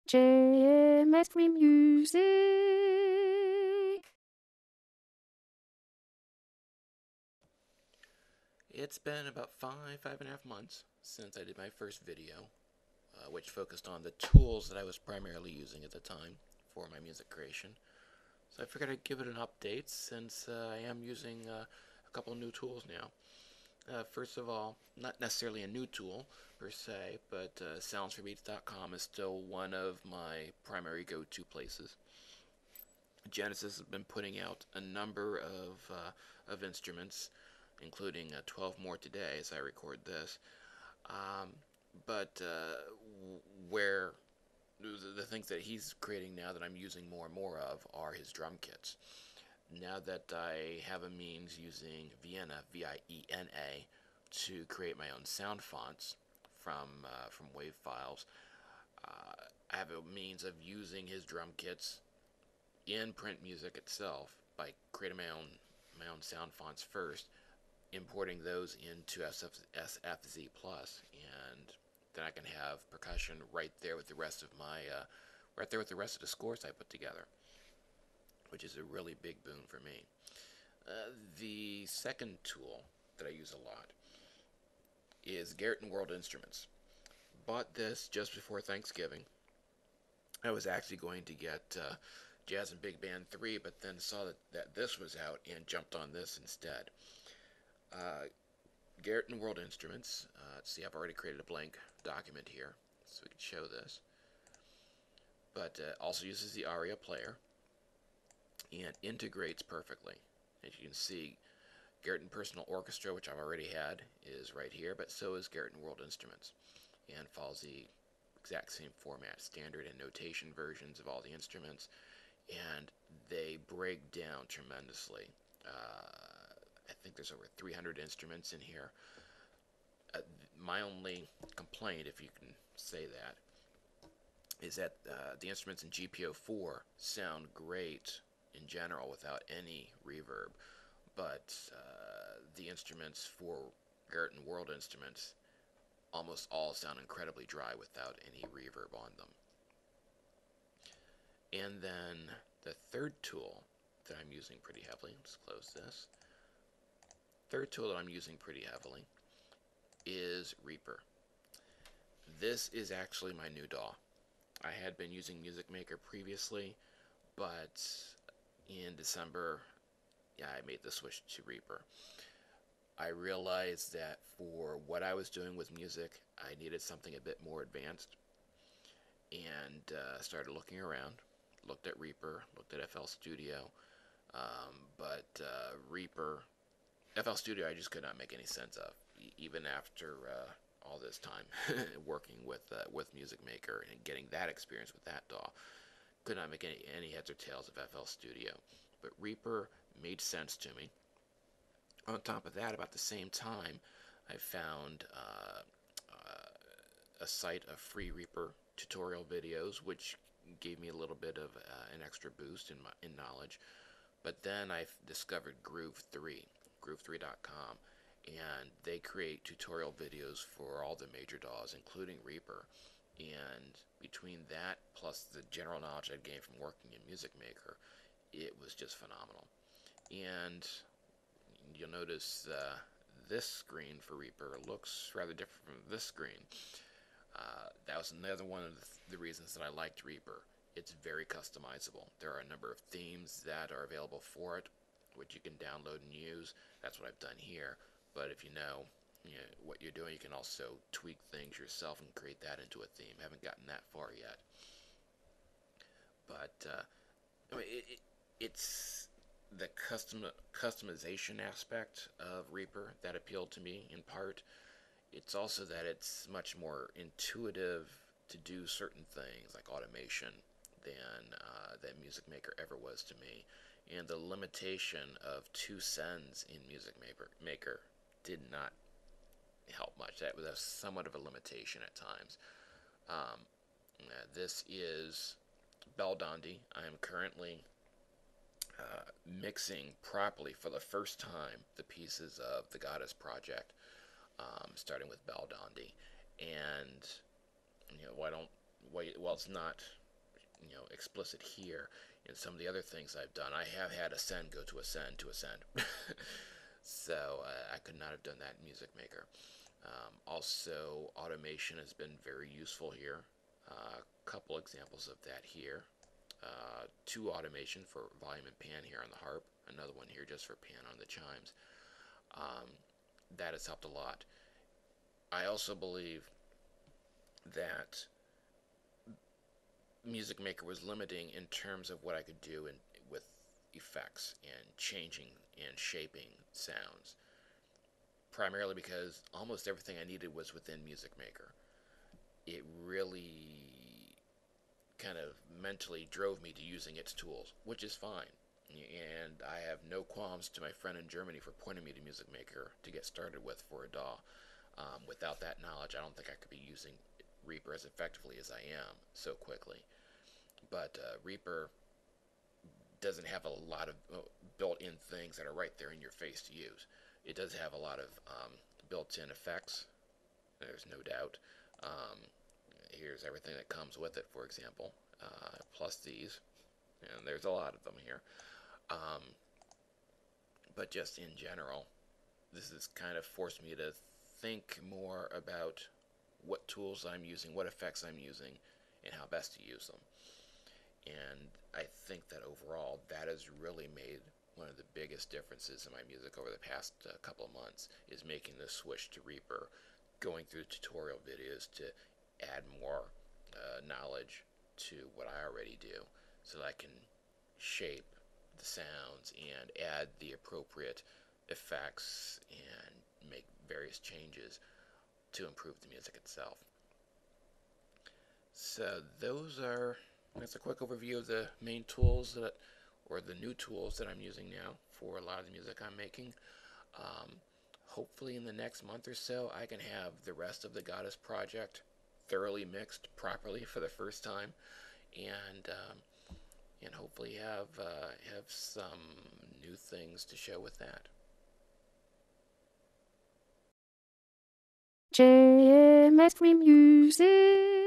jms3music. It's been about 5.5 months since I did my first video, which focused on the tools that I was primarily using at the time for my music creation. So I figured I'd give it an update since I am using a couple of new tools now. First of all, not necessarily a new tool per se, but soundsforbeats.com is still one of my primary go-to places. Genesis has been putting out a number of instruments, including 12 more today as I record this. Um, but where the things that he's creating now that I'm using more and more of are his drum kits. Now that I have a means using Vienna, Viena, to create my own sound fonts from wave files, I have a means of using his drum kits in print music itself by creating my own sound fonts first, importing those into SFZ Plus, and then I can have percussion right there with the rest of my right there with the rest of the scores I put together, which is a really big boon for me. The second tool that I use a lot is Garrett and World Instruments. Bought this just before Thanksgiving. I was actually going to get Jazz and Big Band 3, but then saw that this was out and jumped on this instead. Uh, Garrett and World Instruments. Let's see, I've already created a blank document here, so we can show this. But also uses the ARIA player and integrates perfectly. As you can see, Garrett and Personal Orchestra, which I've already had, is right here, but so is Garrett and World Instruments, and follows the exact same format, standard and notation versions of all the instruments, and they break down tremendously. I think there's over 300 instruments in here. My only complaint, if you can say that, is that the instruments in GPO4 sound great in general without any reverb, but the instruments for Garrett and World Instruments almost all sound incredibly dry without any reverb on them. And then the third tool that I'm using pretty heavily, let's close this. Third tool that I'm using pretty heavily is Reaper. This is actually my new DAW. I had been using Music Maker previously, but in December, yeah, I made the switch to Reaper. I realized that for what I was doing with music, I needed something a bit more advanced, and started looking around. Looked at Reaper, looked at FL Studio, but Reaper, FL Studio, I just could not make any sense of, even after all this time working with Music Maker and getting that experience with that DAW. Could not make any heads or tails of FL Studio, but Reaper made sense to me. On top of that, about the same time, I found a site of free Reaper tutorial videos, which gave me a little bit of an extra boost in knowledge. But then I discovered Groove3, groove3.com, and they create tutorial videos for all the major DAWs, including Reaper. And between that plus the general knowledge I'd gained from working in Music Maker, it was just phenomenal. And you'll notice this screen for Reaper looks rather different from this screen. That was another one of the reasons that I liked Reaper. It's very customizable. There are a number of themes that are available for it, which you can download and use. That's what I've done here. But if you know what you're doing, you can also tweak things yourself and create that into a theme. Haven't gotten that far yet. But it's the customization aspect of Reaper that appealed to me in part. It's also that it's much more intuitive to do certain things like automation than Music Maker ever was to me. And the limitation of 2 sends in Music Maker did not help much. That was somewhat of a limitation at times. Um, this is Beldandi. I am currently mixing properly for the first time the pieces of the Goddess project, starting with Beldandi. And well, it's not explicit here. In some of the other things I've done, I have had ascend go to ascend to ascend. So I could not have done that in Music Maker. Also, automation has been very useful here. A couple examples of that here. Two automation for volume and pan here on the harp. Another one here just for pan on the chimes. That has helped a lot. I also believe that Music Maker was limiting in terms of what I could do with effects and changing and shaping sounds. Primarily because almost everything I needed was within Music Maker. It really kind of mentally drove me to using its tools, which is fine. And I have no qualms to my friend in Germany for pointing me to Music Maker to get started with for a DAW. Without that knowledge, I don't think I could be using Reaper as effectively as I am so quickly. But Reaper doesn't have a lot of built-in things that are right there in your face to use. It does have a lot of built-in effects, there's no doubt. Here's everything that comes with it, for example, plus these, and there's a lot of them here. But just in general, this has kind of forced me to think more about what tools I'm using, what effects I'm using, and how best to use them. And I think that overall, that has really made one of the biggest differences in my music over the past couple of months, is making the switch to Reaper, going through tutorial videos to add more knowledge to what I already do, so that I can shape the sounds and add the appropriate effects and make various changes to improve the music itself. So that's a quick overview of the main tools or the new tools that I'm using now for a lot of the music I'm making. Hopefully in the next month or so I can have the rest of the Goddess project thoroughly mixed properly for the first time, and hopefully have some new things to show with that. jms3music